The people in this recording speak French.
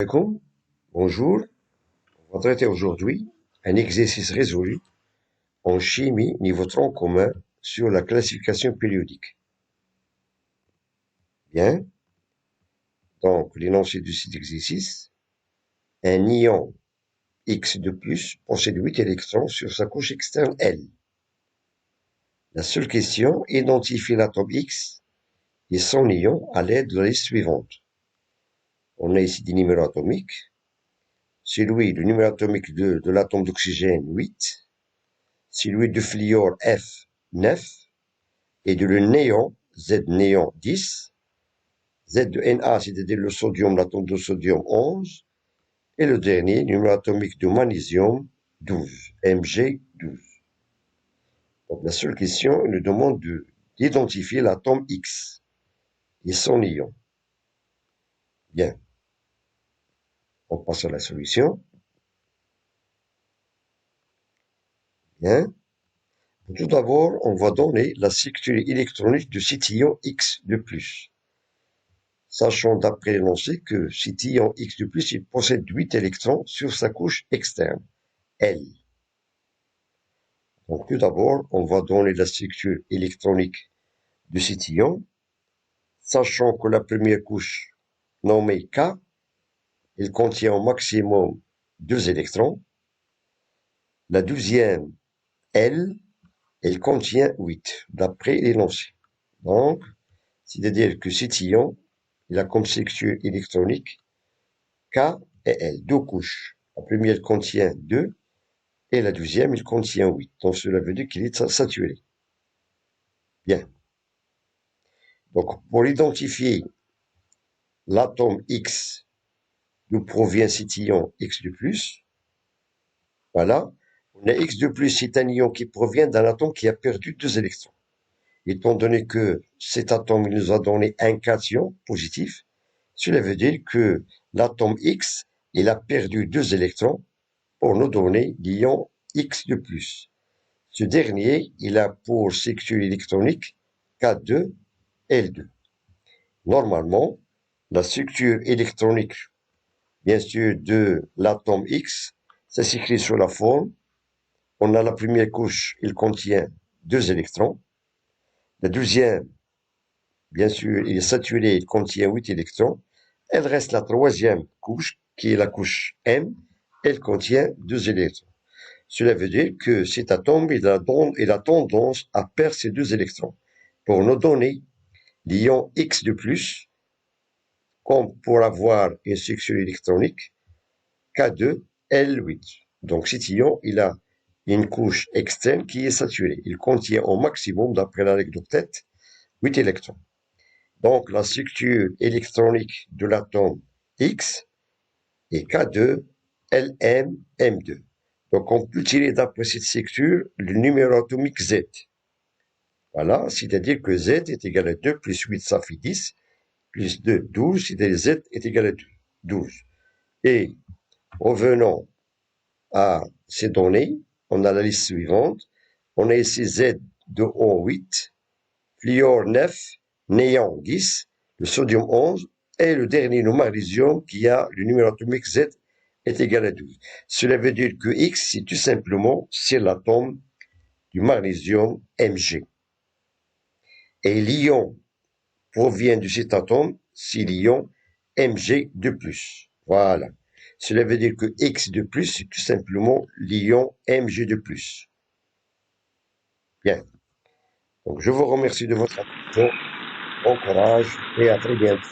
Alaikum. Bonjour, on va traiter aujourd'hui un exercice résolu en chimie niveau tronc commun sur la classification périodique. Bien, donc l'énoncé de cet exercice, un ion X de plus possède 8 électrons sur sa couche externe L. La seule question, identifie l'atome X et son ion à l'aide de la liste suivante. On a ici des numéros atomiques. Le numéro atomique de l'atome d'oxygène 8, celui de fluor F 9, et de le néon, Z néon 10, Z de Na, c'est-à-dire le sodium, l'atome de sodium 11, et le dernier, numéro atomique de magnésium 12, Mg 12. Donc la seule question, il nous demande d'identifier l'atome X et son ion. Bien, on passe à la solution. Bien. Tout d'abord, on va donner la structure électronique de cet ion X de plus. Sachant d'après l'énoncé que cet ion X de plus, il possède 8 électrons sur sa couche externe, L. Donc tout d'abord, on va donner la structure électronique de cet ion, sachant que la première couche, nommée K, elle contient au maximum 2 électrons. La deuxième, L, elle contient 8, d'après l'énoncé. Donc, c'est-à-dire que cet ion, il a comme structure électronique K et L, deux couches. La première contient 2 et la deuxième, il contient 8. Donc cela veut dire qu'il est saturé. Bien. Donc pour identifier l'atome X d'où provient cet ion X de plus, voilà, on a X de plus, c'est un ion qui provient d'un atome qui a perdu 2 électrons. Étant donné que cet atome il nous a donné un cation positif, cela veut dire que l'atome X, il a perdu 2 électrons pour nous donner l'ion X de plus. Ce dernier, il a pour structure électronique K2, L2. Normalement, la structure électronique, bien sûr, de l'atome X, ça s'écrit sous la forme. On a la première couche, il contient 2 électrons. La deuxième, bien sûr, il est saturé, il contient 8 électrons. Elle reste la troisième couche, qui est la couche M, elle contient 2 électrons. Cela veut dire que cet atome, il a tendance à perdre ces 2 électrons pour nous donner l'ion X de plus, comme pour avoir une structure électronique K2L8. Donc cet ion, il a une couche externe qui est saturée. Il contient au maximum, d'après la règle d'octet, 8 électrons. Donc la structure électronique de l'atome X est K2LMM2. Donc on peut tirer d'après cette structure le numéro atomique Z. Voilà, c'est-à-dire que Z est égal à 2 plus 8, ça fait 10, plus 2, 12, c'est-à-dire Z est égal à 12. Et revenons à ces données, on a la liste suivante. On a ici Z de O 8, fluor 9, néon 10, le sodium 11, et le dernier, le magnésium, qui a le numéro atomique Z est égal à 12. Cela veut dire que X, c'est tout simplement, c'est l'atome du magnésium Mg. Et l'ion provient de cet atome, c'est l'ion Mg de plus. Voilà. Cela veut dire que X de plus, c'est tout simplement l'ion Mg de plus. Bien. Donc, je vous remercie de votre attention. Bon courage et à très bientôt.